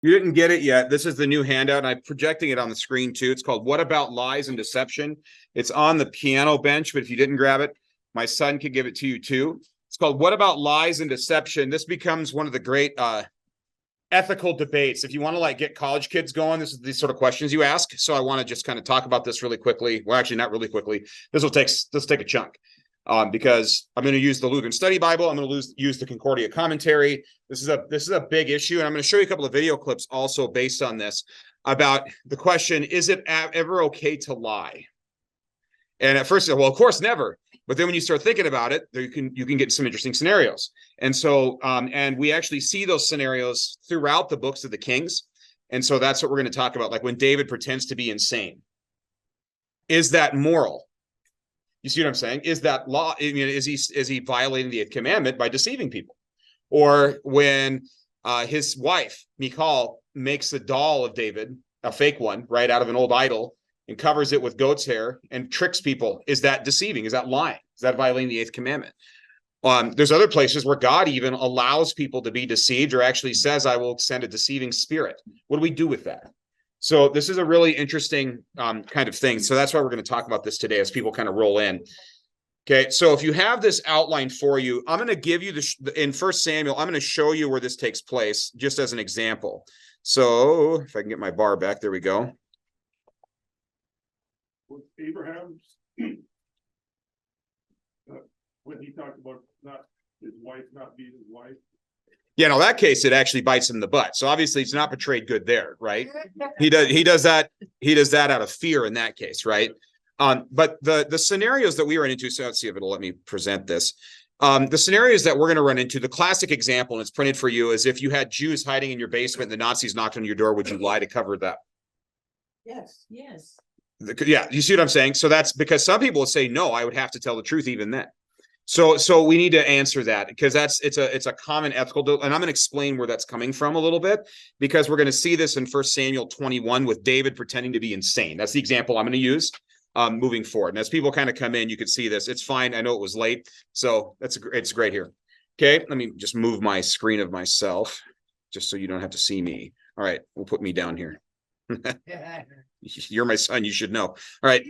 You didn't get it yet. This is the new handout, and I'm projecting it on the screen too. It's called What About Lies and Deception? It's on the piano bench, but if you didn't grab it, my son could give it to you too. It's called What About Lies and Deception? This becomes one of the great ethical debates. If you want to like get college kids going, this is these sort of questions you ask. So I want to just kind of talk about this really quickly. Well, actually, not really quickly. This will take a chunk. Because I'm going to use the Lutheran Study Bible. I'm going to use the Concordia commentary. This is a big issue, and I'm going to show you a couple of video clips also based on this about the question: is it ever okay to lie? And at first, well, of course, never. But then when you start thinking about it, you can get some interesting scenarios. And so, and we actually see those scenarios throughout the books of the Kings. And so that's what we're going to talk about. Like when David pretends to be insane, is that moral? You see what I'm saying? Is that law? I mean, is he violating the 8th commandment by deceiving people? Or when his wife, Michal, makes a doll of David, a fake one, right, out of an old idol, and covers it with goat's hair and tricks people. Is that deceiving? Is that lying? Is that violating the 8th commandment? There's other places where God even allows people to be deceived or actually says, I will send a deceiving spirit. What do we do with that? So this is a really interesting kind of thing. So that's why we're going to talk about this today as people kind of roll in. Okay, so if you have this outline for you, I'm going to give you in 1 Samuel, I'm going to show you where this takes place just as an example. So if I can get my bar back, there we go. Was Abraham's, when he talked about not his wife not being his wife? Yeah, no, that case, it actually bites him in the butt. So obviously it's not portrayed good there, right? He does that out of fear in that case, right? But the scenarios that we run into, so let's see if it'll let me present this. The scenarios that we're going to run into, the classic example, and it's printed for you, is if you had Jews hiding in your basement and the Nazis knocked on your door, would you lie to cover that? Yes. Yes. Yeah, you see what I'm saying? So that's because some people will say, no, I would have to tell the truth even then. So we need to answer that because it's a common ethical and I'm going to explain where that's coming from a little bit because we're going to see this in 1 Samuel 21 with David pretending to be insane. That's the example I'm going to use moving forward. And as people kind of come in, you can see this. It's fine. I know it was late, so it's great here. Okay, let me just move my screen of myself just so you don't have to see me. All right, we'll put me down here. You're my son. You should know. All right.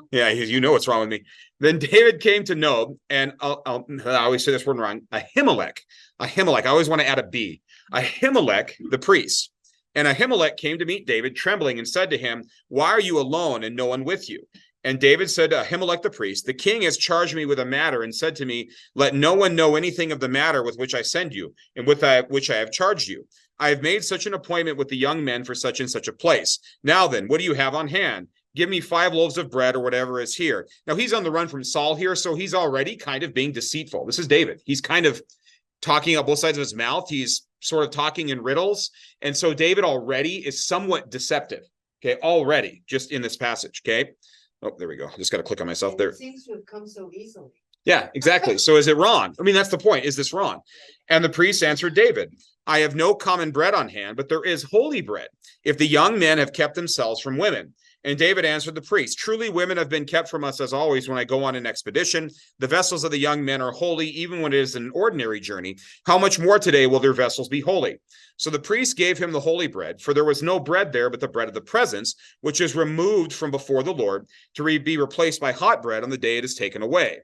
Yeah, you know what's wrong with me. Then David came to Nob, and I always say this word wrong, Ahimelech. I always want to add a B. Ahimelech, the priest. And Ahimelech came to meet David, trembling, and said to him, why are you alone and no one with you? And David said to Ahimelech the priest, the king has charged me with a matter and said to me, let no one know anything of the matter with which I send you, and with which I have charged you. I have made such an appointment with the young men for such and such a place. Now then, what do you have on hand? Give me 5 loaves of bread or whatever is here. Now he's on the run from Saul here, so he's already kind of being deceitful. This is David. He's kind of talking out both sides of his mouth. He's sort of talking in riddles. And so David already is somewhat deceptive. Okay, already just in this passage. Okay. Oh, there we go. I just got to click on myself there. It seems to have come so easily. Yeah, exactly. So is it wrong? I mean, that's the point. Is this wrong? And the priest answered David, I have no common bread on hand, but there is holy bread, if the young men have kept themselves from women. And David answered the priest, truly women have been kept from us as always when I go on an expedition. The vessels of the young men are holy, even when it is an ordinary journey. How much more today will their vessels be holy? So the priest gave him the holy bread, for there was no bread there but the bread of the presence, which is removed from before the Lord, to be replaced by hot bread on the day it is taken away.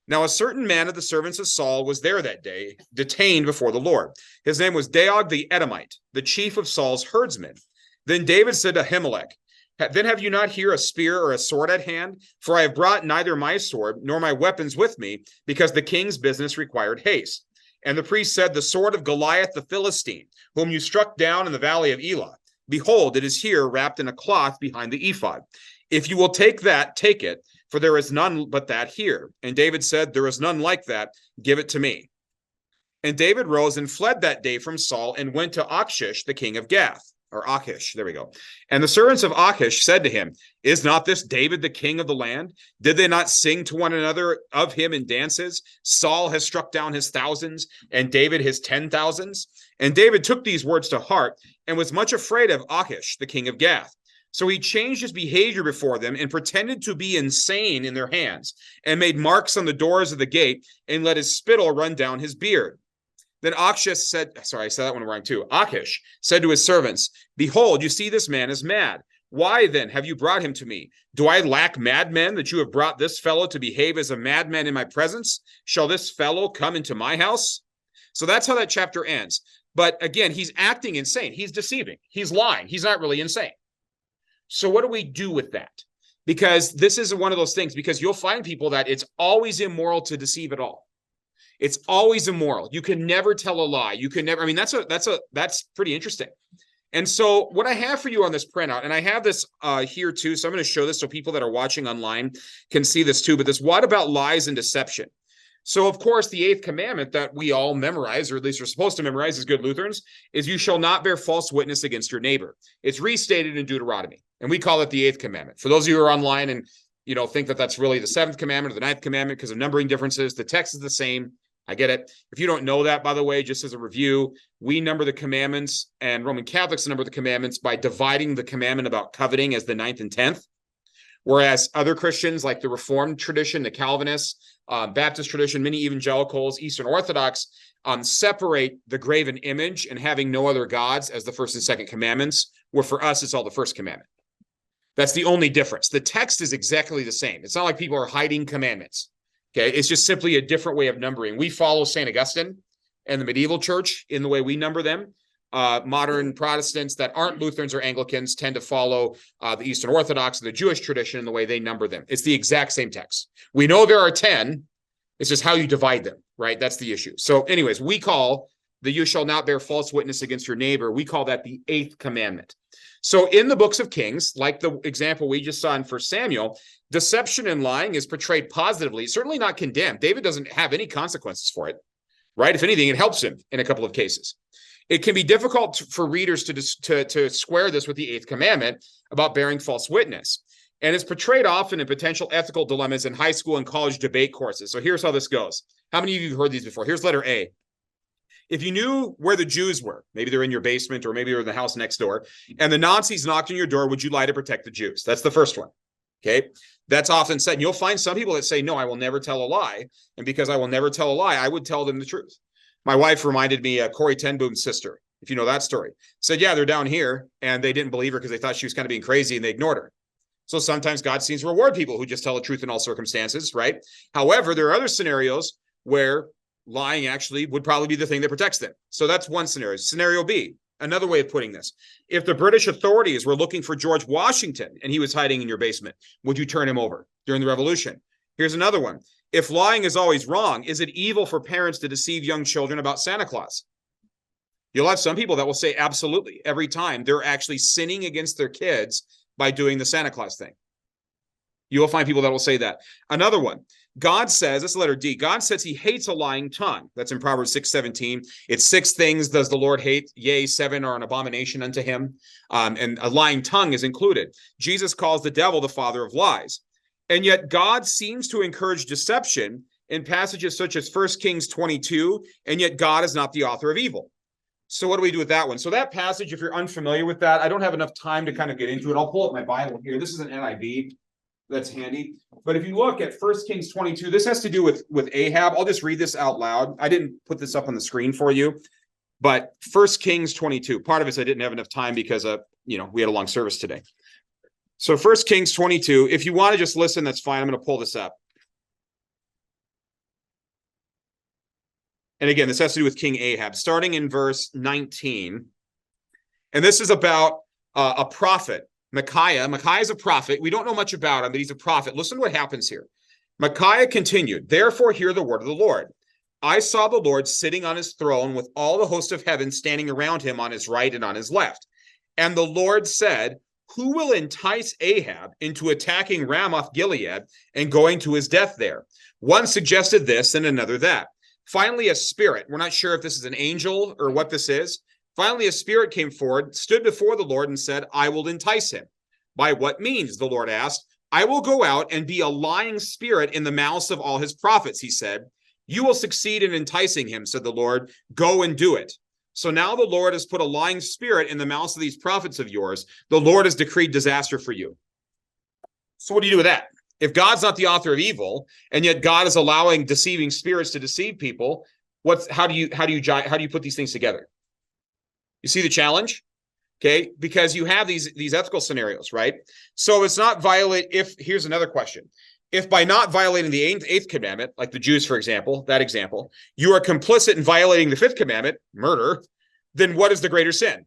Now a certain man of the servants of Saul was there that day, detained before the Lord. His name was Doeg the Edomite, the chief of Saul's herdsmen. Then David said to Ahimelech, then have you not here a spear or a sword at hand? For I have brought neither my sword nor my weapons with me, because the king's business required haste. And the priest said, the sword of Goliath the Philistine, whom you struck down in the valley of Elah. Behold, it is here wrapped in a cloth behind the ephod. If you will take that, take it, for there is none but that here. And David said, there is none like that. Give it to me. And David rose and fled that day from Saul and went to Achish, the king of Gath. Or Achish, there we go. And the servants of Achish said to him, is not this David the king of the land? Did they not sing to one another of him in dances? Saul has struck down his thousands, and David his 10,000s. And David took these words to heart, and was much afraid of Achish, the king of Gath. So he changed his behavior before them, and pretended to be insane in their hands, and made marks on the doors of the gate, and let his spittle run down his beard. Then Achish said, sorry, I said that one wrong too. Achish said to his servants, behold, you see this man is mad. Why then have you brought him to me? Do I lack madmen that you have brought this fellow to behave as a madman in my presence? Shall this fellow come into my house? So that's how that chapter ends. But again, he's acting insane. He's deceiving. He's lying. He's not really insane. So what do we do with that? Because this is one of those things, because you'll find people that it's always immoral to deceive at all. It's always immoral. You can never tell a lie. You can never, I mean, that's pretty interesting. And so what I have for you on this printout, and I have this here too, so I'm going to show this so people that are watching online can see this too, but this what about lies and deception? So of course, the 8th commandment that we all memorize, or at least are supposed to memorize as good Lutherans, is you shall not bear false witness against your neighbor. It's restated in Deuteronomy, and we call it the 8th commandment. For those of you who are online and think that that's really the 7th commandment or the 9th commandment because of numbering differences, the text is the same. I get it. If you don't know that, by the way, just as a review, we number the commandments, and Roman Catholics number the commandments by dividing the commandment about coveting as the 9th and 10th. Whereas other Christians, like the Reformed tradition, the Calvinists, Baptist tradition, many evangelicals, Eastern Orthodox, separate the graven image and having no other gods as the 1st and 2nd commandments, where for us, it's all the 1st commandment. That's the only difference. The text is exactly the same. It's not like people are hiding commandments. Okay, it's just simply a different way of numbering. We follow St. Augustine and the medieval church in the way we number them. Modern Protestants that aren't Lutherans or Anglicans tend to follow the Eastern Orthodox and the Jewish tradition in the way they number them. It's the exact same text. We know there are 10. It's just how you divide them, right? That's the issue. So anyways, we call the you shall not bear false witness against your neighbor. We call that the 8th commandment. So in the books of Kings, like the example we just saw in 1 Samuel, deception and lying is portrayed positively, certainly not condemned. David doesn't have any consequences for it, right? If anything, it helps him in a couple of cases. It can be difficult for readers to square this with the 8th commandment about bearing false witness. And it's portrayed often in potential ethical dilemmas in high school and college debate courses. So here's how this goes. How many of you have heard these before? Here's letter A. If you knew where the Jews were, maybe they're in your basement or maybe they're in the house next door, and the Nazis knocked on your door, would you lie to protect the Jews? That's the first one. Okay. That's often said. And you'll find some people that say, no, I will never tell a lie. And because I will never tell a lie, I would tell them the truth. My wife reminded me of Corrie ten Boom's sister, if you know that story. Said, yeah, they're down here, and they didn't believe her because they thought she was kind of being crazy, and they ignored her. So sometimes God seems to reward people who just tell the truth in all circumstances, right? However, there are other scenarios where lying actually would probably be the thing that protects them. So that's one scenario. Scenario B, another way of putting this. If the British authorities were looking for George Washington and he was hiding in your basement, would you turn him over during the Revolution? Here's another one. If lying is always wrong, is it evil for parents to deceive young children about Santa Claus? You'll have some people that will say absolutely every time they're actually sinning against their kids by doing the Santa Claus thing. You will find people that will say that. Another one, God says, this is letter D, God says he hates a lying tongue. That's in Proverbs 6:17. It's 6 things does the Lord hate, yea, 7 are an abomination unto him. And a lying tongue is included. Jesus calls the devil the father of lies. And yet God seems to encourage deception in passages such as 1 Kings 22, and yet God is not the author of evil. So what do we do with that one? So that passage, if you're unfamiliar with that, I don't have enough time to kind of get into it. I'll pull up my Bible here. This is an NIV. That's handy. But if you look at 1 Kings 22, this has to do with Ahab. I'll just read this out loud. I didn't put this up on the screen for you, but 1 Kings 22, part of it is I didn't have enough time because we had a long service today. So 1 Kings 22, if you want to just listen, that's fine. I'm going to pull this up. And again, this has to do with King Ahab, starting in verse 19. And this is about a prophet, Micaiah. Micaiah is a prophet. We don't know much about him, but he's a prophet. Listen to what happens here. Micaiah continued, therefore hear the word of the Lord. I saw the Lord sitting on his throne with all the host of heaven standing around him on his right and on his left. And the Lord said, who will entice Ahab into attacking Ramoth Gilead and going to his death there? One suggested this and another that. Finally, a spirit, we're not sure if this is an angel or what this is. Finally, a spirit came forward, stood before the Lord and said, I will entice him. By what means? The Lord asked. I will go out and be a lying spirit in the mouths of all his prophets, he said. You will succeed in enticing him, said the Lord. Go and do it. So now the Lord has put a lying spirit in the mouths of these prophets of yours. The Lord has decreed disaster for you. So what do you do with that? If God's not the author of evil, and yet God is allowing deceiving spirits to deceive people, how do you put these things together? You see the challenge? Okay, because you have these ethical scenarios, right? So it's not violate. Here's another question. If by not violating the eighth commandment, like the Jews, for example, that example, you are complicit in violating the fifth commandment, murder, then what is the greater sin?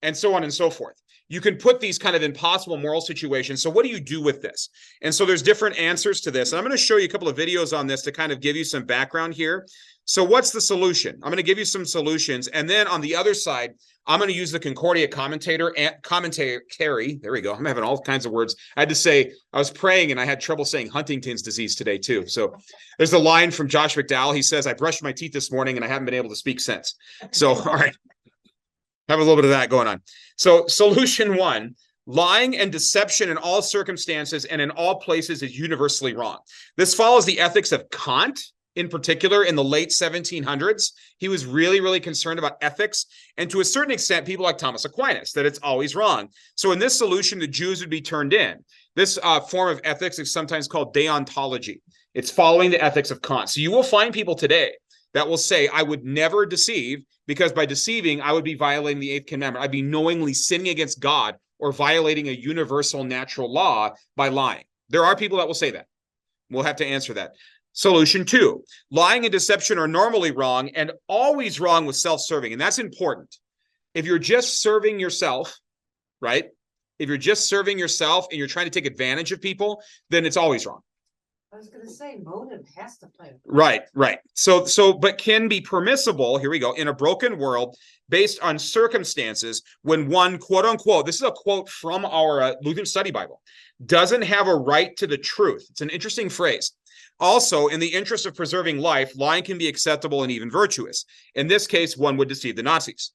And so on and so forth. You can put these kind of impossible moral situations. So what do you do with this? And so there's different answers to this. And I'm going to show you a couple of videos on this to kind of give you some background here. So what's the solution? I'm going to give you some solutions. And then on the other side, I'm going to use the Concordia commentary. There we go. I'm having all kinds of words. I had to say, I was praying and I had trouble saying Huntington's disease today too. So there's a line from Josh McDowell. He says, I brushed my teeth this morning and I haven't been able to speak since. So, all right. Have a little bit of that going on. So solution one, lying and deception in all circumstances and in all places is universally wrong. This follows the ethics of Kant, in particular, in the late 1700s. He was really, really concerned about ethics. And to a certain extent, people like Thomas Aquinas, that it's always wrong. So in this solution, the Jews would be turned in. This form of ethics is sometimes called deontology. It's following the ethics of Kant. So you will find people today that will say, I would never deceive, because by deceiving, I would be violating the eighth commandment. I'd be knowingly sinning against God or violating a universal natural law by lying. There are people that will say that. We'll have to answer that. Solution two, lying and deception are normally wrong and always wrong with self-serving. And that's important. If you're just serving yourself, right? If you're just serving yourself and you're trying to take advantage of people, then it's always wrong. I was going to say motive has to play. Right. So, but can be permissible, here we go, in a broken world based on circumstances when one, quote unquote, this is a quote from our Lutheran Study Bible, doesn't have a right to the truth. It's an interesting phrase. Also, in the interest of preserving life, lying can be acceptable and even virtuous. In this case, one would deceive the Nazis.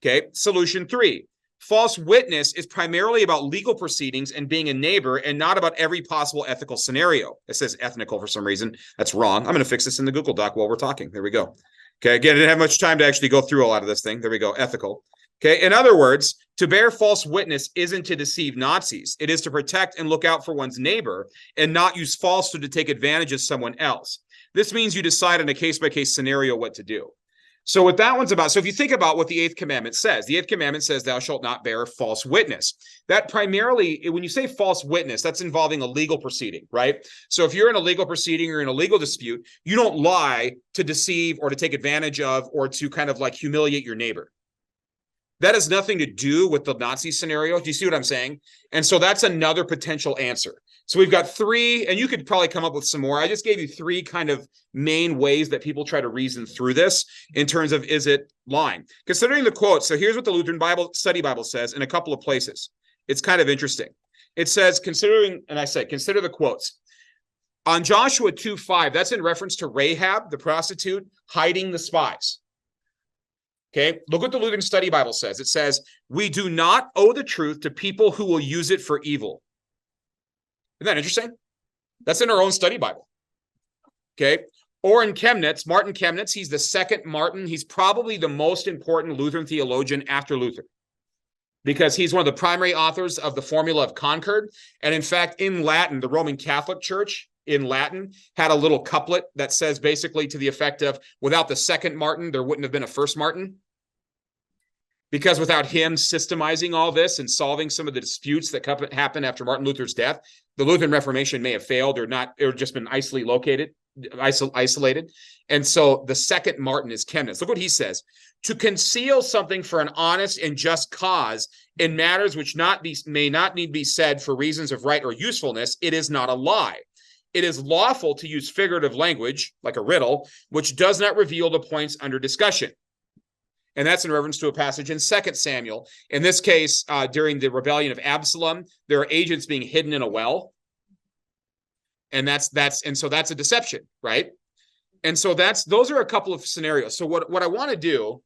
Okay, solution three. False witness is primarily about legal proceedings and being a neighbor and not about every possible ethical scenario. It says ethnical for some reason. That's wrong. I'm going to fix this in the Google Doc while we're talking. There we go. Okay, again, I didn't have much time to actually go through a lot of this thing. There we go, ethical. Okay, in other words, to bear false witness isn't to deceive Nazis. It is to protect and look out for one's neighbor and not use falsehood to take advantage of someone else. This means you decide on a case-by-case scenario what to do. So what that one's about, so if you think about what the eighth commandment says, the eighth commandment says, thou shalt not bear false witness. That primarily, when you say false witness, that's involving a legal proceeding, right? So if you're in a legal proceeding or in a legal dispute, you don't lie to deceive or to take advantage of or to kind of like humiliate your neighbor. That has nothing to do with the Nazi scenario. Do you see what I'm saying? And so that's another potential answer. So we've got three, and you could probably come up with some more. I just gave you three kind of main ways that people try to reason through this in terms of, is it lying? Considering the quote, so here's what the Lutheran Study Bible says in a couple of places. It's kind of interesting. It says, consider the quotes. On Joshua 2:5, that's in reference to Rahab, the prostitute, hiding the spies. Okay, look what the Lutheran Study Bible says. It says, we do not owe the truth to people who will use it for evil. Isn't that interesting? That's in our own study Bible. Okay. Or in Chemnitz, Martin Chemnitz, he's the second Martin. He's probably the most important Lutheran theologian after Luther, because he's one of the primary authors of the Formula of Concord. And in fact, in Latin, the Roman Catholic Church in Latin had a little couplet that says basically to the effect of, without the second Martin, there wouldn't have been a first Martin. Because without him systemizing all this and solving some of the disputes that happened after Martin Luther's death, the Lutheran Reformation may have failed or not, or just been isolated. And so the second Martin is Chemnitz. Look what he says. To conceal something for an honest and just cause in matters which may not need be said for reasons of right or usefulness, it is not a lie. It is lawful to use figurative language, like a riddle, which does not reveal the points under discussion. And that's in reference to a passage in 2 Samuel. In this case, during the rebellion of Absalom, there are agents being hidden in a well. And so that's a deception, right? And so those are a couple of scenarios. So what I want to do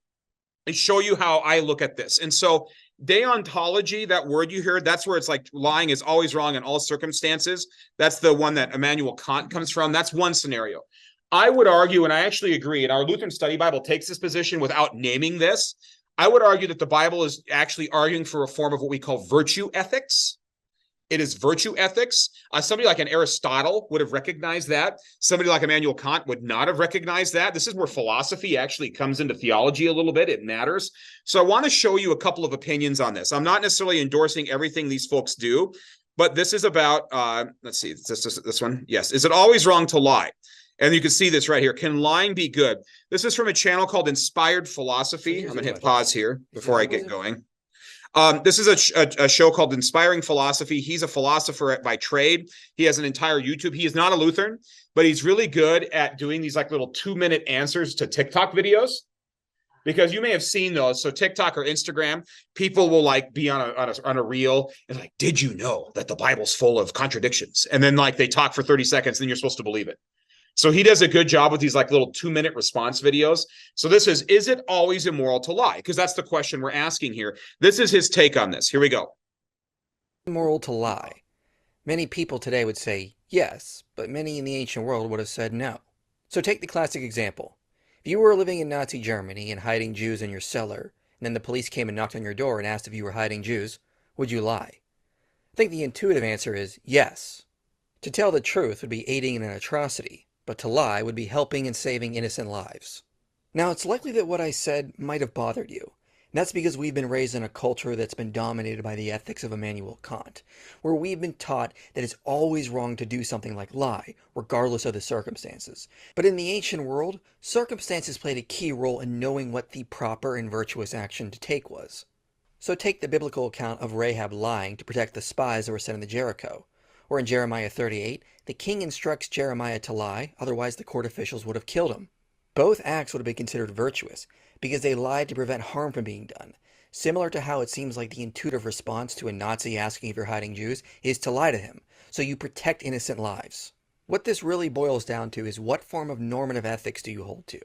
is show you how I look at this. And so deontology, that word you heard, that's where it's like lying is always wrong in all circumstances. That's the one that Immanuel Kant comes from. That's one scenario. I would argue, and I actually agree, and our Lutheran Study Bible takes this position without naming this. I would argue that the Bible is actually arguing for a form of what we call virtue ethics. It is virtue ethics. Somebody like an Aristotle would have recognized that. Somebody like Immanuel Kant would not have recognized that. This is where philosophy actually comes into theology a little bit. It matters. So I want to show you a couple of opinions on this. I'm not necessarily endorsing everything these folks do, but this is about, let's see, this one. Yes. Is it always wrong to lie? And you can see this right here. Can lying be good? This is from a channel called Inspired Philosophy. I'm going to hit pause here before I get going. This is a show called Inspiring Philosophy. He's a philosopher by trade. He has an entire YouTube. He is not a Lutheran, but he's really good at doing these like little 2-minute answers to TikTok videos, because you may have seen those. So TikTok or Instagram, people will like be on a reel and like, did you know that the Bible's full of contradictions? And then like they talk for 30 seconds, then you're supposed to believe it. So he does a good job with these like little 2-minute response videos. So this is it always immoral to lie? Because that's the question we're asking here. This is his take on this. Here we go. Immoral to lie. Many people today would say yes, but many in the ancient world would have said no. So take the classic example. If you were living in Nazi Germany and hiding Jews in your cellar, and then the police came and knocked on your door and asked if you were hiding Jews, would you lie? I think the intuitive answer is yes. To tell the truth would be aiding in an atrocity, but to lie would be helping and saving innocent lives. Now, it's likely that what I said might have bothered you. And that's because we've been raised in a culture that's been dominated by the ethics of Immanuel Kant, where we've been taught that it's always wrong to do something like lie, regardless of the circumstances. But in the ancient world, circumstances played a key role in knowing what the proper and virtuous action to take was. So take the biblical account of Rahab lying to protect the spies that were sent into Jericho. Or in Jeremiah 38, the king instructs Jeremiah to lie, otherwise the court officials would have killed him. Both acts would have been considered virtuous, because they lied to prevent harm from being done, similar to how it seems like the intuitive response to a Nazi asking if you're hiding Jews is to lie to him, so you protect innocent lives. What this really boils down to is what form of normative ethics do you hold to?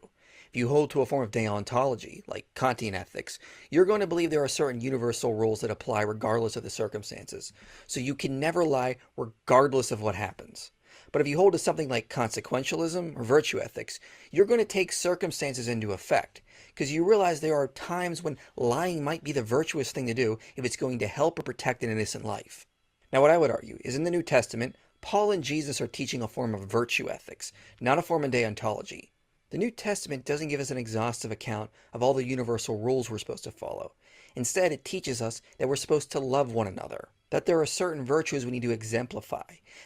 If you hold to a form of deontology, like Kantian ethics, you're going to believe there are certain universal rules that apply regardless of the circumstances, so you can never lie regardless of what happens. But if you hold to something like consequentialism or virtue ethics, you're going to take circumstances into effect, because you realize there are times when lying might be the virtuous thing to do if it's going to help or protect an innocent life. Now, what I would argue is in the New Testament, Paul and Jesus are teaching a form of virtue ethics, not a form of deontology. The New Testament doesn't give us an exhaustive account of all the universal rules we're supposed to follow. Instead, it teaches us that we're supposed to love one another, that there are certain virtues we need to exemplify,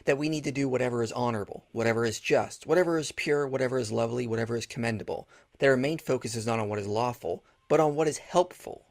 that we need to do whatever is honorable, whatever is just, whatever is pure, whatever is lovely, whatever is commendable, that our main focus is not on what is lawful, but on what is helpful.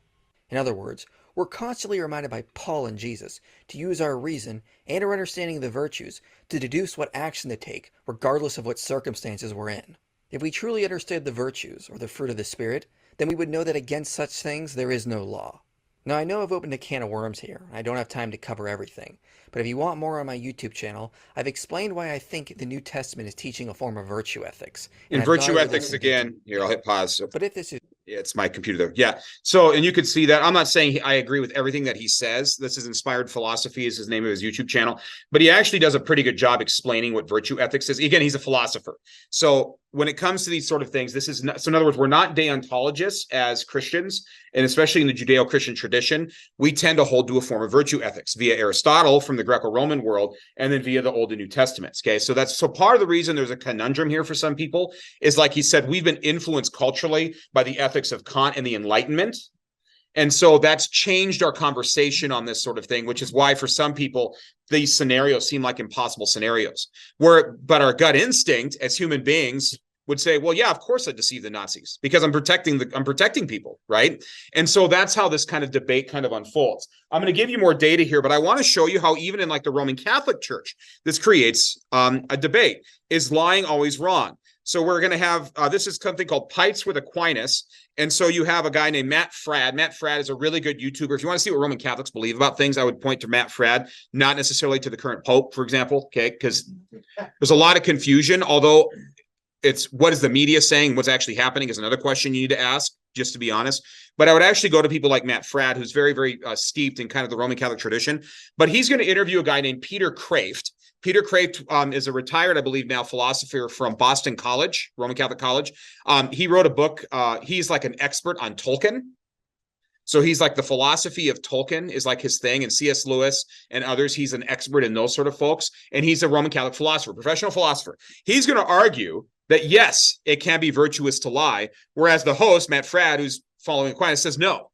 In other words, we're constantly reminded by Paul and Jesus to use our reason and our understanding of the virtues to deduce what action to take, regardless of what circumstances we're in. If we truly understood the virtues, or the fruit of the Spirit, then we would know that against such things there is no law. Now, I know I've opened a can of worms here, and I don't have time to cover everything, but if you want more on my YouTube channel, I've explained why I think the New Testament is teaching a form of virtue ethics. In virtue ethics, again, here, I'll hit pause. So But if this is it's my computer there. Yeah. So, and you can see that I'm not saying I agree with everything that he says. This is Inspired Philosophy is his name of his YouTube channel, but he actually does a pretty good job explaining what virtue ethics is. Again, he's a philosopher. So when it comes to these sort of things, this is not, so in other words, we're not deontologists as Christians, and especially in the Judeo-Christian tradition, we tend to hold to a form of virtue ethics via Aristotle from the Greco-Roman world, and then via the Old and New Testaments. Okay. So that's, so part of the reason there's a conundrum here for some people is, like he said, we've been influenced culturally by the ethics of Kant and the Enlightenment. And so that's changed our conversation on this sort of thing, which is why for some people, these scenarios seem like impossible scenarios. But our gut instinct as human beings would say, well, yeah, of course I deceive the Nazis because I'm protecting people, right? And so that's how this kind of debate kind of unfolds. I'm going to give you more data here, but I want to show you how even in like the Roman Catholic Church, this creates a debate. Is lying always wrong? So we're going to have, this is something called Pites with Aquinas. And so you have a guy named Matt Fradd. Matt Fradd is a really good YouTuber. If you want to see what Roman Catholics believe about things, I would point to Matt Fradd, not necessarily to the current Pope, for example, okay? Because there's a lot of confusion, although it's what is the media saying, what's actually happening is another question you need to ask, just to be honest. But I would actually go to people like Matt Fradd, who's very, very steeped in kind of the Roman Catholic tradition. But he's going to interview a guy named Peter Kraft. Peter Kraft is a retired, I believe now, philosopher from Boston College, Roman Catholic College. He wrote a book. He's like an expert on Tolkien. So he's like the philosophy of Tolkien is like his thing, and C.S. Lewis and others. He's an expert in those sort of folks. And he's a Roman Catholic philosopher, professional philosopher. He's going to argue that, yes, it can be virtuous to lie. Whereas the host, Matt Fradd, who's following Aquinas, says no.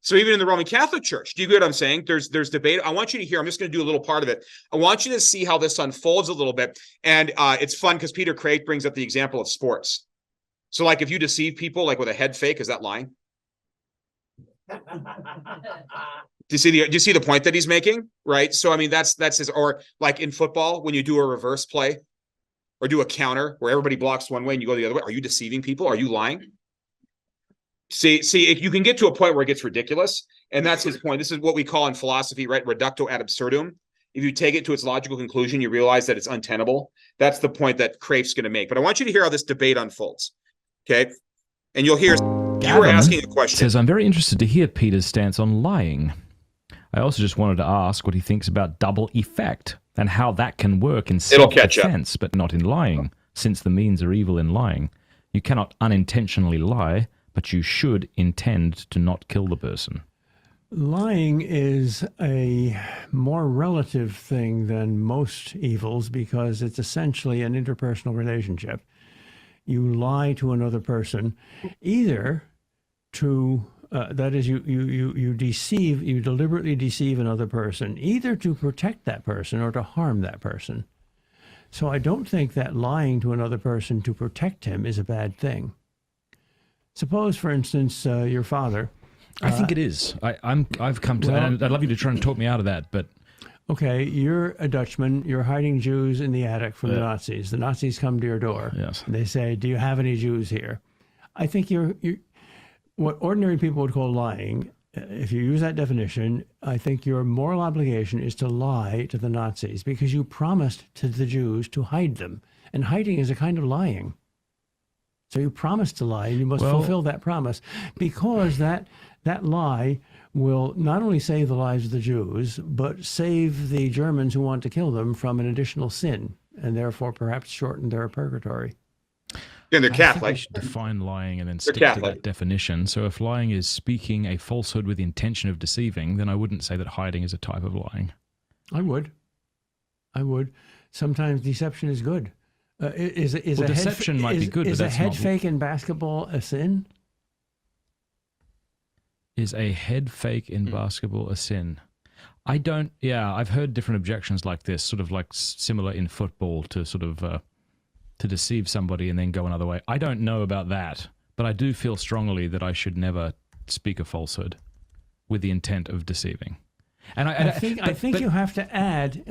So even in the Roman Catholic Church, do you get what I'm saying? There's debate. I want you to hear, I'm just going to do a little part of it. I want you to see how this unfolds a little bit. And it's fun because Peter Craig brings up the example of sports. So like if you deceive people like with a head fake, is that lying? Do you see the point that he's making? Right. So I mean that's his, or like in football, when you do a reverse play or do a counter where everybody blocks one way and you go the other way, are you deceiving people? Are you lying? See, if you can get to a point where it gets ridiculous, and that's his point. This is what we call in philosophy, right? Reducto ad absurdum. If you take it to its logical conclusion, you realize that it's untenable. That's the point that Craif's going to make. But I want you to hear how this debate unfolds. Okay. And you'll hear, you were asking a question. Says, I'm very interested to hear Peter's stance on lying. I also just wanted to ask what he thinks about double effect and how that can work in self-defense, but not in lying, since the means are evil in lying. You cannot unintentionally lie, but you should intend to not kill the person. Lying is a more relative thing than most evils because it's essentially an interpersonal relationship. You lie to another person, either to, that is, you deceive, you deliberately deceive another person, either to protect that person or to harm that person. So I don't think that lying to another person to protect him is a bad thing. Suppose, for instance, your father. I think it is. I've come to, and I'd love you to try and talk me out of that, but. Okay, you're a Dutchman. You're hiding Jews in the attic from the Nazis. The Nazis come to your door. Yes. And they say, "Do you have any Jews here?" I think you're what ordinary people would call lying. If you use that definition, I think your moral obligation is to lie to the Nazis because you promised to the Jews to hide them, and hiding is a kind of lying. So you promised to lie, and you must fulfill that promise, because that lie will not only save the lives of the Jews, but save the Germans who want to kill them from an additional sin, and therefore perhaps shorten their purgatory. And they're Catholic. I think we should define lying and then stick to that definition. So if lying is speaking a falsehood with the intention of deceiving, then I wouldn't say that hiding is a type of lying. I would. Sometimes deception is good. Deception might be good, but is that's a head not... fake in basketball a sin? Is a head fake in basketball a sin? I don't, I've heard different objections like this, sort of like similar in football to sort of, to deceive somebody and then go another way. I don't know about that, but I do feel strongly that I should never speak a falsehood with the intent of deceiving. And I think you have to add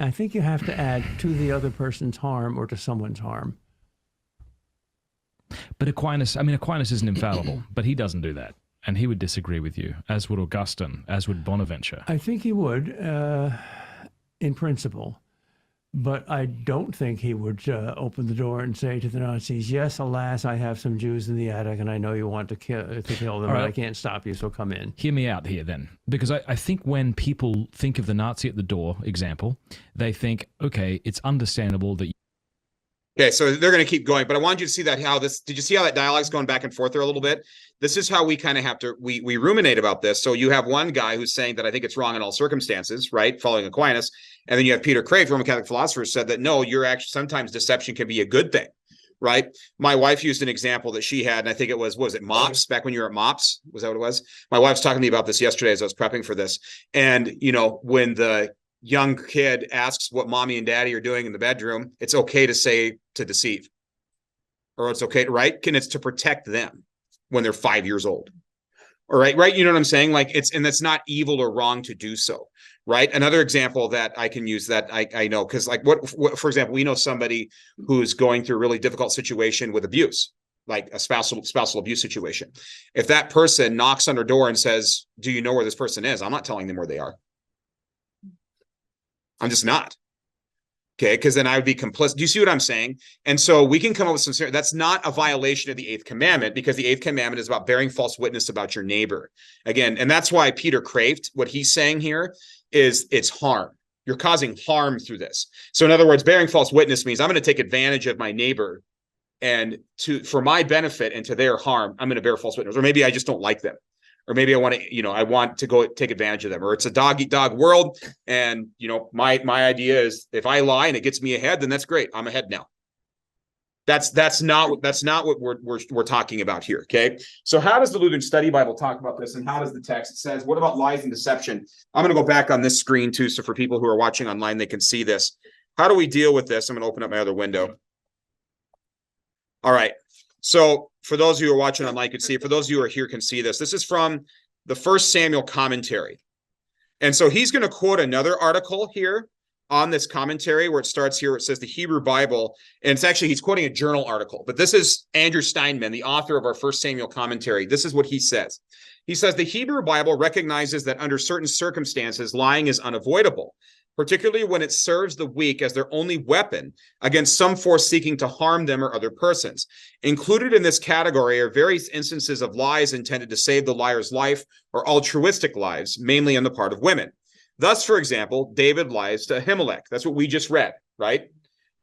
to the other person's harm or to someone's harm. But Aquinas isn't infallible, but he doesn't do that. And he would disagree with you, as would Augustine, as would Bonaventure. I think he would, in principle. But I don't think he would open the door and say to the Nazis, "Yes, alas, I have some Jews in the attic, and I know you want to kill them, but I can't stop you, so come in." Hear me out here, then. Because I think when people think of the Nazi at the door example, they think, okay, it's understandable that... Okay, so they're going to keep going, but I wanted you to see that did you see how that dialogue's going back and forth there a little bit? This is how we kind of have to, we ruminate about this. So you have one guy who's saying that I think it's wrong in all circumstances, right? Following Aquinas. And then you have Peter Craig, Roman Catholic philosopher, said that no, sometimes deception can be a good thing, right? My wife used an example that she had, and I think it was it MOPS, back when you were at MOPS? Was that what it was? My wife's talking to me about this yesterday as I was prepping for this. And, when the young kid asks what mommy and daddy are doing in the bedroom, it's okay to say to deceive, or it's okay, right? And it's to protect them when they're 5 years old. All right. You know what I'm saying? Like and that's not evil or wrong to do so. Right. Another example that I can use that I know, because like what, for example, we know somebody who's going through a really difficult situation with abuse, like a spousal abuse situation. If that person knocks on their door and says, "Do you know where this person is?" I'm not telling them where they are. I'm just not. Okay, because then I would be complicit. Do you see what I'm saying? And so we can come up with some. That's not a violation of the 8th commandment, because the 8th commandment is about bearing false witness about your neighbor. Again, and that's why Peter Craved, what he's saying here is it's harm. You're causing harm through this. So in other words, bearing false witness means I'm going to take advantage of my neighbor, and for my benefit and to their harm, I'm going to bear false witness. Or maybe I just don't like them. or maybe I want to, I want to go take advantage of them, or it's a dog eat dog world. And, my idea is if I lie and it gets me ahead, then that's great. I'm ahead now. That's not what we're talking about here. Okay. So how does the Lutheran Study Bible talk about this? And how does the text? It says, what about lies and deception? I'm going to go back on this screen too. So for people who are watching online, they can see this. How do we deal with this? I'm going to open up my other window. All right. So for those of you who are watching online, you can see it. For those of you who are here can see this. This is from the 1 Samuel commentary. And so he's going to quote another article here on this commentary where it starts here. It says the Hebrew Bible, and it's actually, he's quoting a journal article, but this is Andrew Steinman, the author of our 1 Samuel commentary. This is what he says. He says the Hebrew Bible recognizes that under certain circumstances, lying is unavoidable, particularly when it serves the weak as their only weapon against some force seeking to harm them or other persons. Included in this category are various instances of lies intended to save the liar's life or altruistic lives, mainly on the part of women. Thus, for example, David lies to Ahimelech. That's what we just read, right?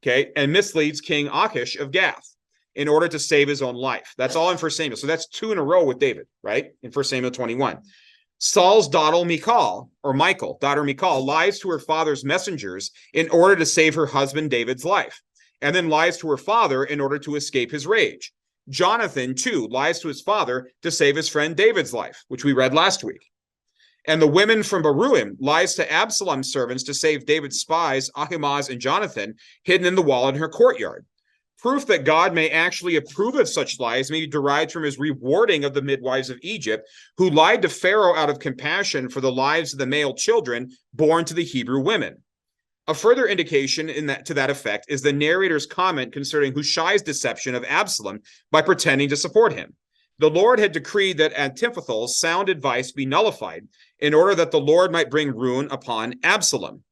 Okay, and misleads King Achish of Gath in order to save his own life. That's all in 1 Samuel. So that's 2 in a row with David, right? In 1 Samuel 21. Saul's daughter Michal, lies to her father's messengers in order to save her husband David's life, and then lies to her father in order to escape his rage. Jonathan, too, lies to his father to save his friend David's life, which we read last week. And the women from Baruim lies to Absalom's servants to save David's spies, Ahimaaz and Jonathan, hidden in the wall in her courtyard. Proof that God may actually approve of such lies may be derived from his rewarding of the midwives of Egypt, who lied to Pharaoh out of compassion for the lives of the male children born to the Hebrew women. A further indication to that effect is the narrator's comment concerning Hushai's deception of Absalom by pretending to support him. The Lord had decreed that Antiphothal's sound advice be nullified in order that the Lord might bring ruin upon Absalom.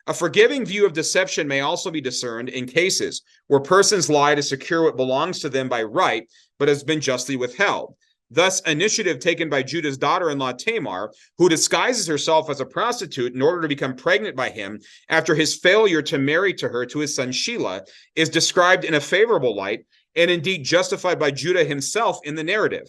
A forgiving view of deception may also be discerned in cases where persons lie to secure what belongs to them by right, but has been justly withheld. Thus, initiative taken by Judah's daughter-in-law Tamar, who disguises herself as a prostitute in order to become pregnant by him after his failure to marry to her to his son Shelah, is described in a favorable light and indeed justified by Judah himself in the narrative.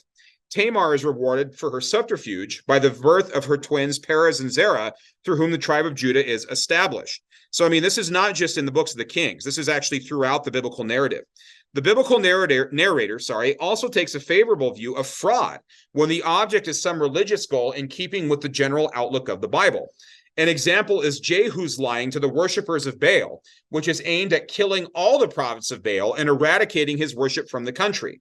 Tamar is rewarded for her subterfuge by the birth of her twins Perez and Zerah, through whom the tribe of Judah is established. So, this is not just in the books of the Kings. This is actually throughout the biblical narrative. The biblical narrator, also takes a favorable view of fraud when the object is some religious goal in keeping with the general outlook of the Bible. An example is Jehu's lying to the worshippers of Baal, which is aimed at killing all the prophets of Baal and eradicating his worship from the country.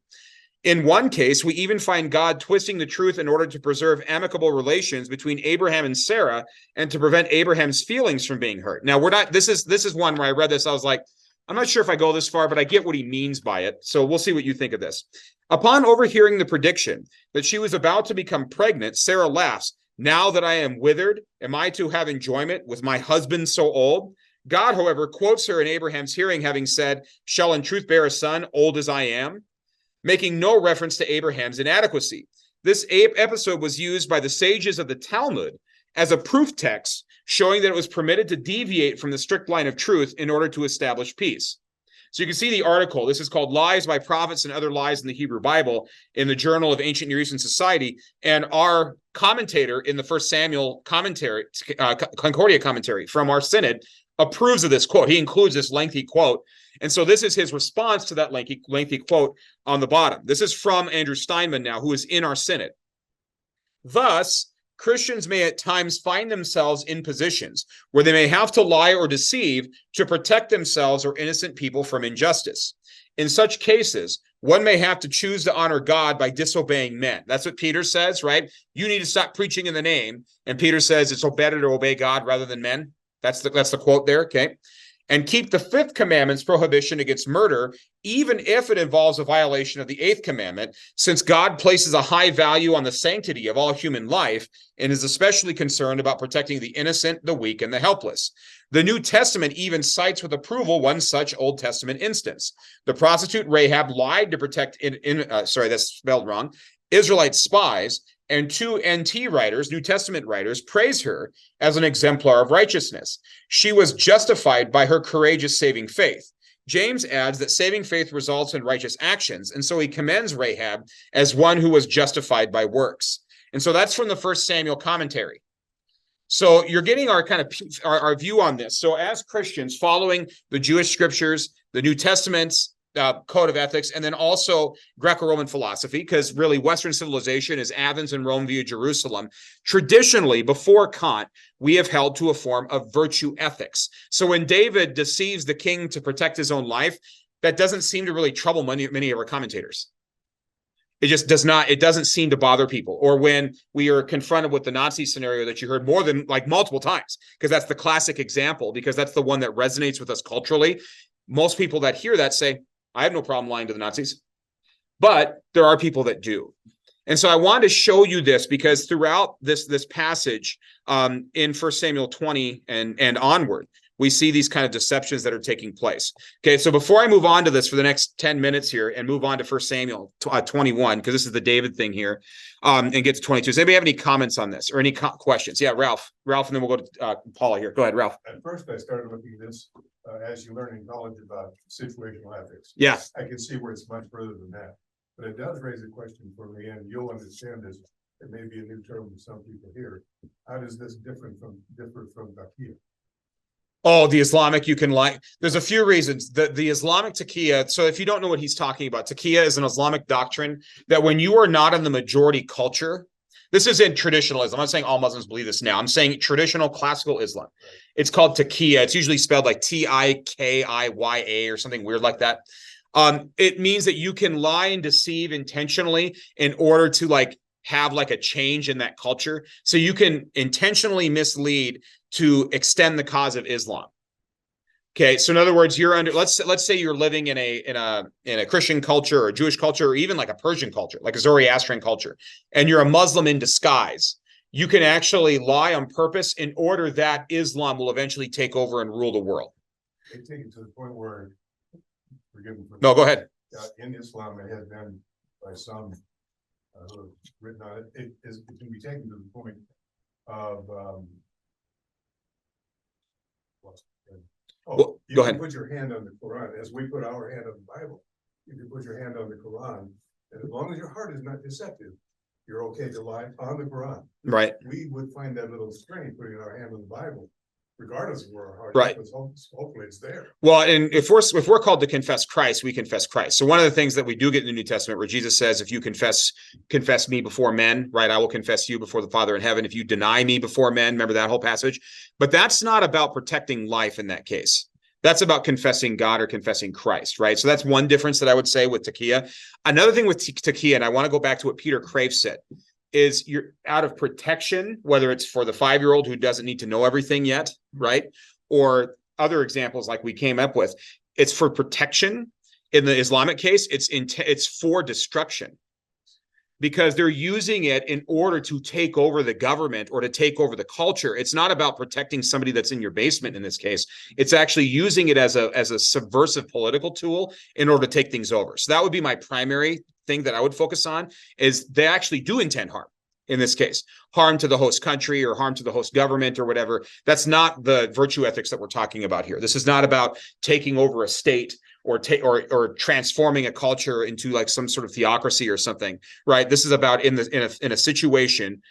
In one case, we even find God twisting the truth in order to preserve amicable relations between Abraham and Sarah and to prevent Abraham's feelings from being hurt. Now, this is one where I read this, I was like, I'm not sure if I go this far, but I get what he means by it. So we'll see what you think of this. Upon overhearing the prediction that she was about to become pregnant, Sarah laughs. Now that I am withered, am I to have enjoyment with my husband so old? God, however, quotes her in Abraham's hearing, having said, shall in truth bear a son, old as I am, making no reference to Abraham's inadequacy. This episode was used by the sages of the Talmud as a proof text showing that it was permitted to deviate from the strict line of truth in order to establish peace. So you can see the article. This is called Lies by Prophets and Other Lies in the Hebrew Bible in the Journal of Ancient Near Eastern Society. And our commentator in the 1 Samuel commentary, Concordia commentary from our synod, approves of this quote. He includes this lengthy quote. And so this is his response to that lengthy quote on the bottom. This is from Andrew Steinman now, who is in our synod. Thus, Christians may at times find themselves in positions where they may have to lie or deceive to protect themselves or innocent people from injustice. In such cases, one may have to choose to honor God by disobeying men. That's what Peter says, right? You need to stop preaching in the name. And Peter says it's better to obey God rather than men. That's the quote there, okay? And keep the 5th commandment's prohibition against murder, even if it involves a violation of the 8th commandment, since God places a high value on the sanctity of all human life and is especially concerned about protecting the innocent, the weak, and the helpless. The New Testament even cites with approval one such Old Testament instance. The prostitute Rahab lied to protect, that's spelled wrong, Israelite spies, and 2 NT writers, New Testament writers, praise her as an exemplar of righteousness. She was justified by her courageous saving faith. James adds that saving faith results in righteous actions, and so he commends Rahab as one who was justified by works. And so that's from the First Samuel commentary. So you're getting our kind of our view on this. So as Christians following the Jewish scriptures, the New Testament's code of ethics, and then also Greco-Roman philosophy, because really Western civilization is Athens and Rome via Jerusalem. Traditionally, before Kant, we have held to a form of virtue ethics. So when David deceives the king to protect his own life, that doesn't seem to really trouble many of our commentators. It just does not, it doesn't seem to bother people. Or when we are confronted with the Nazi scenario that you heard more than like multiple times, because that's the classic example, because that's the one that resonates with us culturally. Most people that hear that say, I have no problem lying to the Nazis. But there are people that do. And so I wanted to show you this because throughout this passage in 1 Samuel 20 and onward, we see these kind of deceptions that are taking place. Okay, so before I move on to this for the next 10 minutes here and move on to 1 Samuel 21, because this is the David thing here, and get to 22. Does anybody have any comments on this or any questions? Yeah, Ralph, and then we'll go to Paula here. Go ahead, Ralph. At first, I started looking at this as you learn in college about situational ethics. Yeah. I can see where it's much further than that. But it does raise a question for me, and you'll understand this. It may be a new term to some people here. How does this differ from Taqiyya? Oh, the Islamic, you can lie. There's a few reasons. The Islamic taqiyya, so if you don't know what he's talking about, taqiyya is an Islamic doctrine that when you are not in the majority culture, this is in traditional Islam. I'm not saying all Muslims believe this now. I'm saying traditional classical Islam. It's called taqiyya. It's usually spelled like T-I-K-I-Y-A or something weird like that. It means that you can lie and deceive intentionally in order to like have like a change in that culture. So you can intentionally mislead to extend the cause of Islam. Okay, so in other words, you're under, let's say you're living in a Christian culture or a Jewish culture or even like a Persian culture, like a Zoroastrian culture, and you're a Muslim in disguise. You can actually lie on purpose in order that Islam will eventually take over and rule the world. They take it to the point where, forgive me. No, go ahead. In Islam, it has been by some who have written on it. It can be taken to the point of you go can ahead. put your hand on the Quran as we put our hand on the Bible. You can put your hand on the Quran, and as long as your heart is not deceptive, you're okay to lie on the Quran. Right. We would find that a little strange putting our hand on the Bible, regardless of where our heart Right. is, because hopefully it's there. Well, and if we're called to confess Christ, we confess Christ. So one of the things that we do get in the New Testament where Jesus says, if you confess me before men, right, I will confess you before the Father in heaven. If you deny me before men, remember that whole passage. But that's not about protecting life in that case. That's about confessing God or confessing Christ, right? So that's one difference that I would say with taqiyya. Another thing with taqiyya, and I want to go back to what Peter Crave said, is you're out of protection, whether it's for the 5-year-old who doesn't need to know everything yet, right? Or other examples like we came up with. It's for protection. In the Islamic case, it's for destruction, because they're using it in order to take over the government or to take over the culture. It's not about protecting somebody that's in your basement in this case. It's actually using it as a subversive political tool in order to take things over. So that would be my primary thing that I would focus on, is they actually do intend harm. In this case, harm to the host country or harm to the host government or whatever. That's not the virtue ethics that we're talking about here. This is not about taking over a state or transforming a culture into like some sort of theocracy or something, right? This is about in a situation,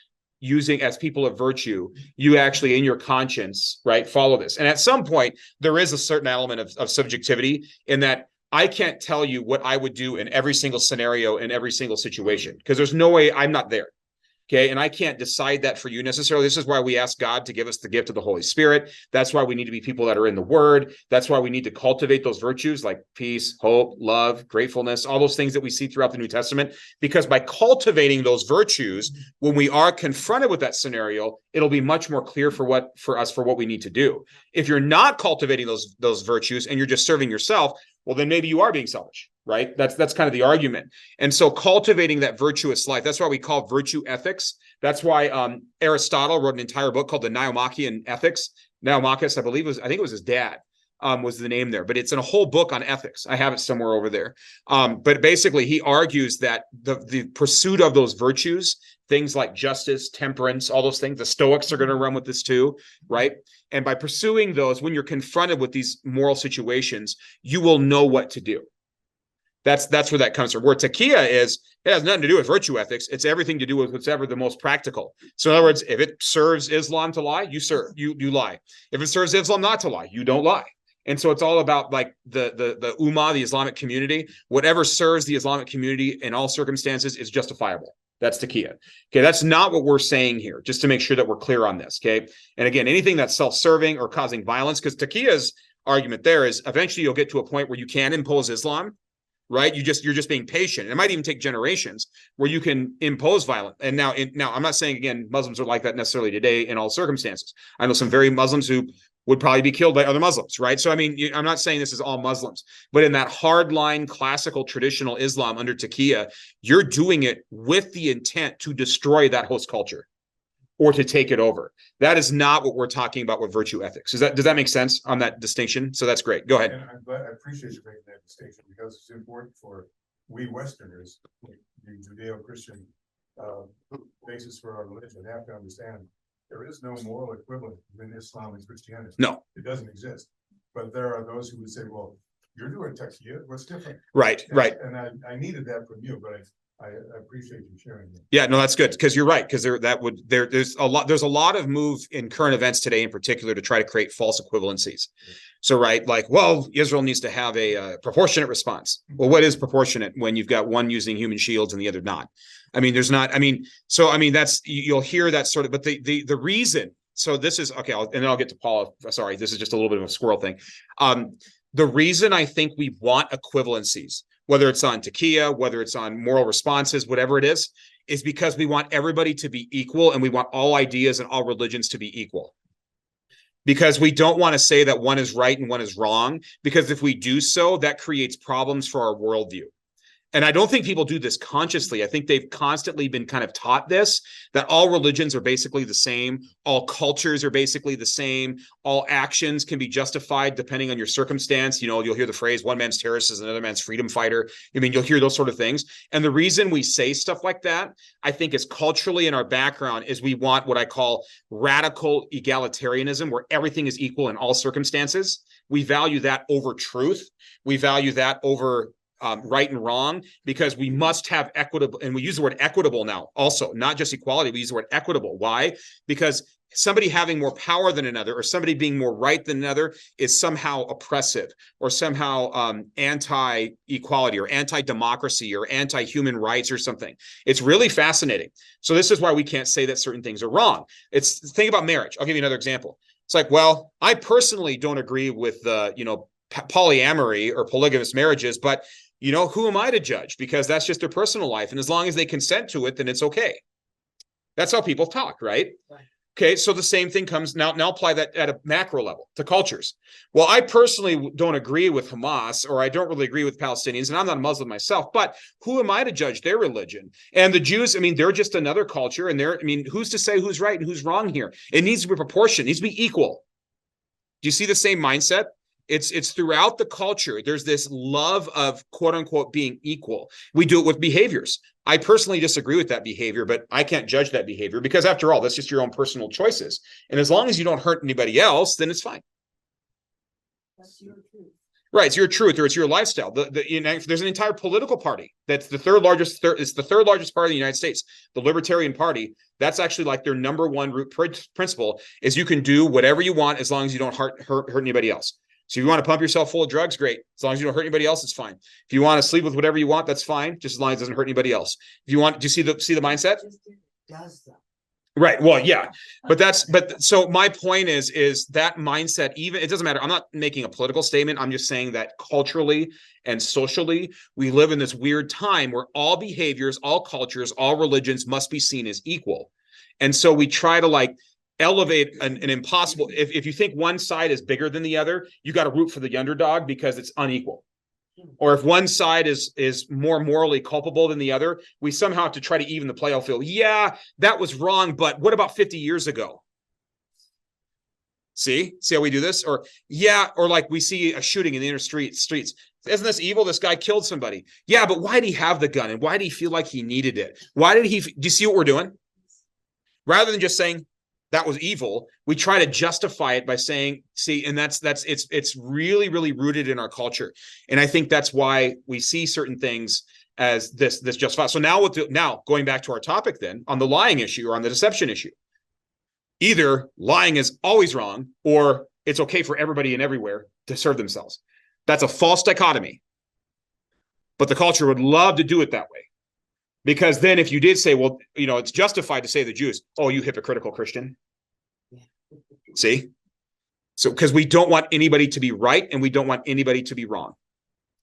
using as people of virtue, you actually in your conscience, right, follow this. And at some point, there is a certain element of subjectivity in that I can't tell you what I would do in every single scenario, in every single situation, because there's no way, I'm not there. Okay. And I can't decide that for you necessarily. This is why we ask God to give us the gift of the Holy Spirit. That's why we need to be people that are in the Word. That's why we need to cultivate those virtues like peace, hope, love, gratefulness, all those things that we see throughout the New Testament. Because by cultivating those virtues, when we are confronted with that scenario, it'll be much more clear for what we need to do. If you're not cultivating those virtues and you're just serving yourself, well, then maybe you are being selfish, right? That's kind of the argument. And so cultivating that virtuous life, that's why we call virtue ethics. That's why Aristotle wrote an entire book called the Nicomachean Ethics. Nicomachus, I think it was his dad, was the name there, but it's in a whole book on ethics. I have it somewhere over there. But basically he argues that the pursuit of those virtues, things like justice, temperance, all those things, the Stoics are going to run with this too, right? And by pursuing those, when you're confronted with these moral situations, you will know what to do. That's where that comes from. Where taqiyya is, it has nothing to do with virtue ethics. It's everything to do with whatever the most practical. So in other words, if it serves Islam to lie, you lie. If it serves Islam not to lie, you don't lie. And so it's all about like the ummah, the Islamic community. Whatever serves the Islamic community in all circumstances is justifiable. That's taqiyya. Okay, that's not what we're saying here, just to make sure that we're clear on this. Okay. And again, anything that's self-serving or causing violence, because taqiyya's argument there is eventually you'll get to a point where you can impose Islam, right? You're just being patient. It might even take generations where you can impose violence. And now I'm not saying, again, Muslims are like that necessarily today in all circumstances. I know some very Muslims who would probably be killed by other Muslims, right? So, I mean, I'm not saying this is all Muslims, but in that hardline, classical, traditional Islam under taqiyya, you're doing it with the intent to destroy that host culture or to take it over. That is not what we're talking about with virtue ethics. Does that make sense on that distinction? So that's great. Go ahead. And I'm glad, I appreciate you making that distinction because it's important for we Westerners, the Judeo-Christian basis for our religion, have to understand there is no moral equivalent between Islam and Christianity. No. It doesn't exist. But there are those who would say, well, you're doing taqiyya, what's different? Right, right. And I needed that from you, but I appreciate you sharing that. Yeah, no, that's good because you're right. Because there's a lot of move in current events today, in particular, to try to create false equivalencies. So, right, like, well, Israel needs to have a proportionate response. Well, what is proportionate when you've got one using human shields and the other not? I mean, there's not. I mean, so I mean, that's you'll hear that sort of. But the reason. So this is okay, and then I'll get to Paul. Sorry, this is just a little bit of a squirrel thing. The reason I think we want equivalencies, whether it's on taqiyya, whether it's on moral responses, whatever it is because we want everybody to be equal and we want all ideas and all religions to be equal. Because we don't want to say that one is right and one is wrong, because if we do so, that creates problems for our worldview. And I don't think people do this consciously. I think they've constantly been kind of taught this, that all religions are basically the same. All cultures are basically the same. All actions can be justified depending on your circumstance. You know, you'll hear the phrase, one man's terrorist is another man's freedom fighter. I mean, you'll hear those sort of things. And the reason we say stuff like that, I think is culturally in our background is we want what I call radical egalitarianism, where everything is equal in all circumstances. We value that over truth. We value that over right and wrong, because we must have equitable, and we use the word equitable now also, not just equality, we use the word equitable. Why? Because somebody having more power than another or somebody being more right than another is somehow oppressive or somehow anti-equality or anti-democracy or anti-human rights or something. It's really fascinating. So this is why we can't say that certain things are wrong. It's think about marriage. I'll give you another example. It's like, well, I personally don't agree with polyamory or polygamous marriages, but who am I to judge? Because that's just their personal life. And as long as they consent to it, then it's okay. That's how people talk, right? Okay, so the same thing comes now apply that at a macro level to cultures. Well, I personally don't agree with Hamas, or I don't really agree with Palestinians, and I'm not a Muslim myself, but who am I to judge their religion? And the Jews, I mean, they're just another culture, and who's to say who's right and who's wrong here? It needs to be proportion, it needs to be equal. Do you see the same mindset? It's throughout the culture. There's this love of quote unquote being equal. We do it with behaviors. I personally disagree with that behavior, but I can't judge that behavior because after all, that's just your own personal choices. And as long as you don't hurt anybody else, then it's fine. That's your truth. Right, it's your truth or it's your lifestyle. There's an entire political party that's the third largest party in the United States, the Libertarian Party. That's actually like their number one root principle is you can do whatever you want as long as you don't hurt anybody else. So if you want to pump yourself full of drugs, great. As long as you don't hurt anybody else, it's fine. If you want to sleep with whatever you want, that's fine, just as long as it doesn't hurt anybody else. If you want, do you see the mindset? Does that? Right. Well, yeah, but so my point is that mindset, even, it doesn't matter. I'm not making a political statement. I'm just saying that culturally and socially, we live in this weird time where all behaviors, all cultures, all religions must be seen as equal. And so we try to elevate an impossible, if you think one side is bigger than the other, you got to root for the underdog because it's unequal. Or if one side is more morally culpable than the other, we somehow have to try to even the playing field. Yeah, that was wrong, but what about 50 years ago? See how we do this? Or like we see a shooting in the inner streets. Isn't this evil? This guy killed somebody. Yeah, but why did he have the gun? And why did he feel like he needed it? Do you see what we're doing? Rather than just saying, that was evil, we try to justify it by saying, see, and it's really, really rooted in our culture. And I think that's why we see certain things as this justified. So now going back to our topic then on the lying issue or on the deception issue, either lying is always wrong or it's okay for everybody and everywhere to serve themselves. That's a false dichotomy. But the culture would love to do it that way. Because then if you did say, well, it's justified to say the Jews, oh, you hypocritical Christian. See? So because we don't want anybody to be right and we don't want anybody to be wrong,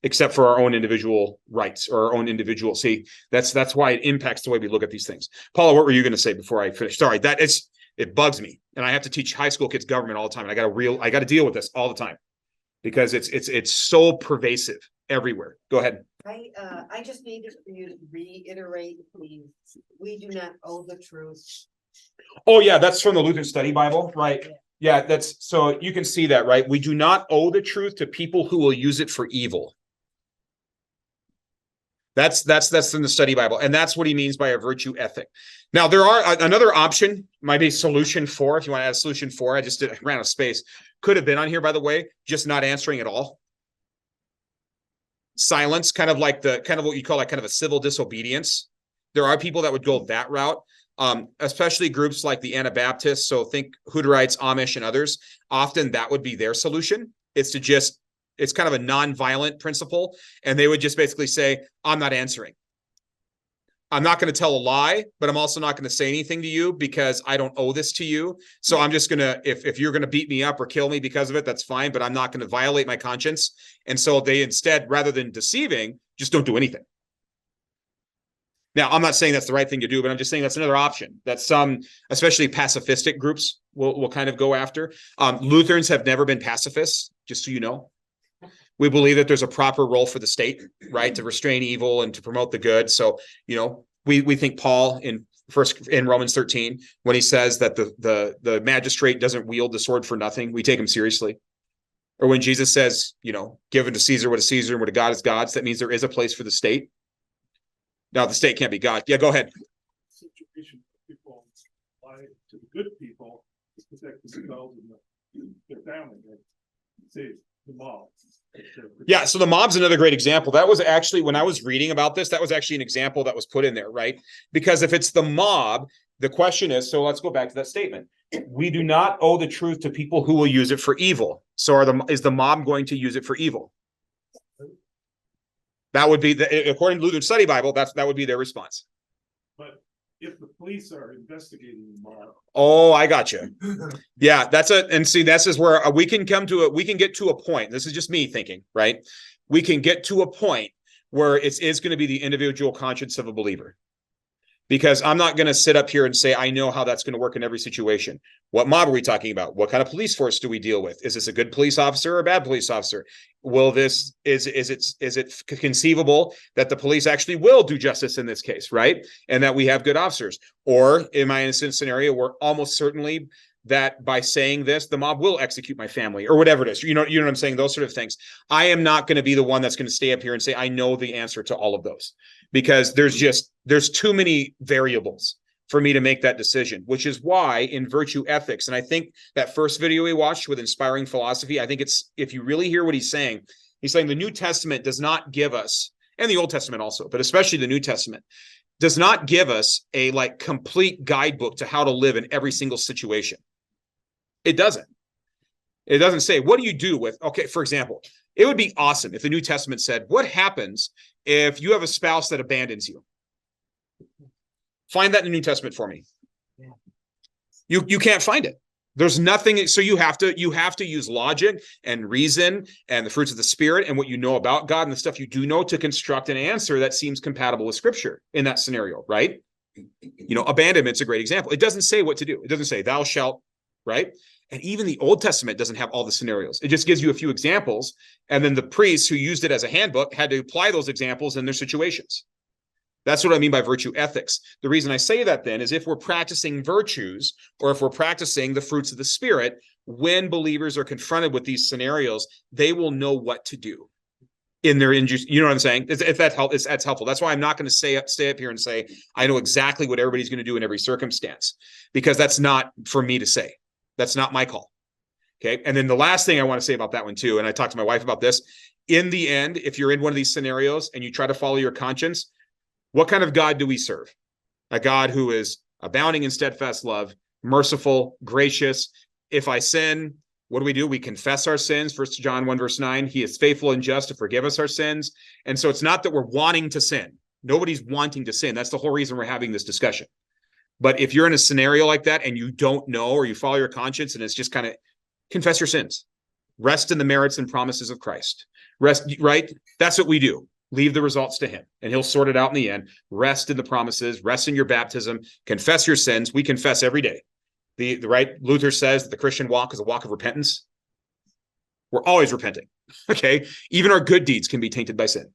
except for our own individual rights or our own individual. See, that's why it impacts the way we look at these things. Paula, what were you going to say before I finish? Sorry, it bugs me. And I have to teach high school kids government all the time. And I got to deal with this all the time because it's so pervasive everywhere. Go ahead. I just needed for you to reiterate, please. We do not owe the truth. Oh yeah, that's from the Lutheran Study Bible, right? Yeah, that's so you can see that, right? We do not owe the truth to people who will use it for evil. That's in the Study Bible, and that's what he means by a virtue ethic. Now, there are another option, might be solution 4. If you want to add solution 4, I ran out of space. Could have been on here, by the way, just not answering at all. Silence, kind of what you call like kind of a civil disobedience. There are people that would go that route, especially groups like the Anabaptists. So think Hutterites, Amish, and others. Often that would be their solution. It's kind of a non-violent principle. And they would just basically say, I'm not answering. I'm not going to tell a lie, but I'm also not going to say anything to you because I don't owe this to you. So I'm just going to, if you're going to beat me up or kill me because of it, that's fine, but I'm not going to violate my conscience. And so they instead, rather than deceiving, just don't do anything. Now, I'm not saying that's the right thing to do, but I'm just saying that's another option that some, especially pacifistic groups will kind of go after. Lutherans have never been pacifists, just so you know. We believe that there's a proper role for the state, right, to restrain evil and to promote the good. So, we think Paul in Romans 13, when he says that the magistrate doesn't wield the sword for nothing, we take him seriously. Or when Jesus says, give unto Caesar what is Caesar and what to God is God's, that means there is a place for the state. Now, the state can't be God. Yeah, go ahead. Situation people lie to the good people to protect themselves and their family. Say the mob. Yeah, so the mob's another great example. That was actually, when I was reading about this, that was actually an example that was put in there, right? Because if it's the mob, the question is, so let's go back to that statement. We do not owe the truth to people who will use it for evil. So is the mob going to use it for evil? That would be, according to Lutheran Study Bible, that would be their response. But if the police are investigating the mob. Oh, I got you. Yeah, and see, this is where we can get to a point. This is just me thinking, right? We can get to a point where it is going to be the individual conscience of a believer. Because I'm not going to sit up here and say, I know how that's going to work in every situation. What mob are we talking about? What kind of police force do we deal with? Is this a good police officer or a bad police officer? Is it conceivable that the police actually will do justice in this case, right? And that we have good officers? Or am I in a scenario where almost certainly that by saying this, the mob will execute my family or whatever it is? You know what I'm saying? Those sort of things. I am not going to be the one that's going to stay up here and say, I know the answer to all of those, because there's too many variables for me to make that decision, which is why in virtue ethics, and I think that first video we watched with Inspiring Philosophy, I think if you really hear what he's saying the New Testament does not give us, and the Old Testament also, but especially the New Testament, does not give us a complete guidebook to how to live in every single situation. It doesn't. It doesn't say, what do you do with, okay, for example, it would be awesome if the New Testament said, what happens if you have a spouse that abandons you? Find that in the New Testament for me. You can't find it. There's nothing. So you have to use logic and reason and the fruits of the Spirit and what you know about God and the stuff you do know to construct an answer that seems compatible with Scripture in that scenario, right? Abandonment's a great example. It doesn't say what to do. It doesn't say thou shalt, right? And even the Old Testament doesn't have all the scenarios. It just gives you a few examples. And then the priests who used it as a handbook had to apply those examples in their situations. That's what I mean by virtue ethics. The reason I say that then is if we're practicing virtues or if we're practicing the fruits of the Spirit, when believers are confronted with these scenarios, they will know what to do in their injuries. You know what I'm saying? If that help, that's helpful. That's why I'm not going to stay up here and say, I know exactly what everybody's going to do in every circumstance, because that's not for me to say. That's not my call. Okay. And then the last thing I want to say about that one too, and I talked to my wife about this, in the end, if you're in one of these scenarios and you try to follow your conscience, what kind of God do we serve? A God who is abounding in steadfast love, merciful, gracious. If I sin, what do? We confess our sins. 1 John 1 verse 9, he is faithful and just to forgive us our sins. And so it's not that we're wanting to sin. Nobody's wanting to sin. That's the whole reason we're having this discussion. But if you're in a scenario like that and you don't know, or you follow your conscience and it's just kind of, confess your sins. Rest in the merits and promises of Christ. Rest, right? That's what we do. Leave the results to him and he'll sort it out in the end. Rest in the promises, rest in your baptism, confess your sins. We confess every day. The right, Luther says that the Christian walk is a walk of repentance. We're always repenting. Okay. Even our good deeds can be tainted by sin.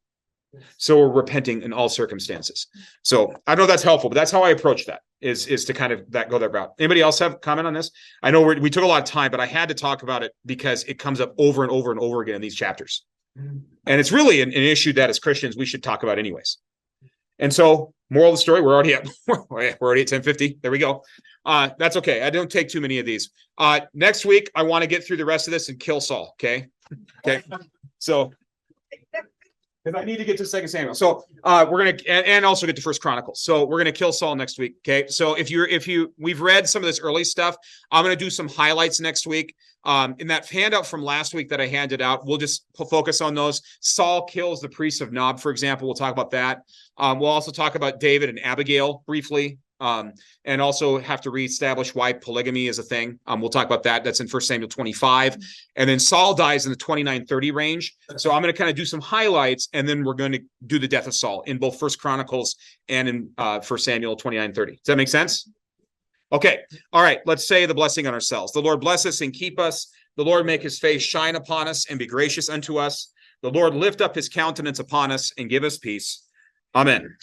So we're repenting in all circumstances. So I know that's helpful, but that's how I approach that is to kind of go that route. Anybody else have a comment on this? I know we took a lot of time, but I had to talk about it because it comes up over and over and over again in these chapters. And it's really an issue that as Christians, we should talk about anyways. And so moral of the story, we're already at 10:50. There we go. That's okay. I don't take too many of these. Next week, I want to get through the rest of this and kill Saul. Okay. So, because I need to get to 2 Samuel. So we're going to, and also get to 1 Chronicles. So we're going to kill Saul next week. Okay. So we've read some of this early stuff. I'm going to do some highlights next week. In that handout from last week that I handed out, we'll just focus on those. Saul kills the priest of Nob, for example. We'll talk about that. We'll also talk about David and Abigail briefly. And also have to reestablish why polygamy is a thing. We'll talk about that. That's in 1 Samuel 25. And then Saul dies in the 29-30 range. So I'm going to kind of do some highlights, and then we're going to do the death of Saul in both 1 Chronicles and in 1 Samuel 29-30. Does that make sense? Okay. All right. Let's say the blessing on ourselves. The Lord bless us and keep us. The Lord make his face shine upon us and be gracious unto us. The Lord lift up his countenance upon us and give us peace. Amen.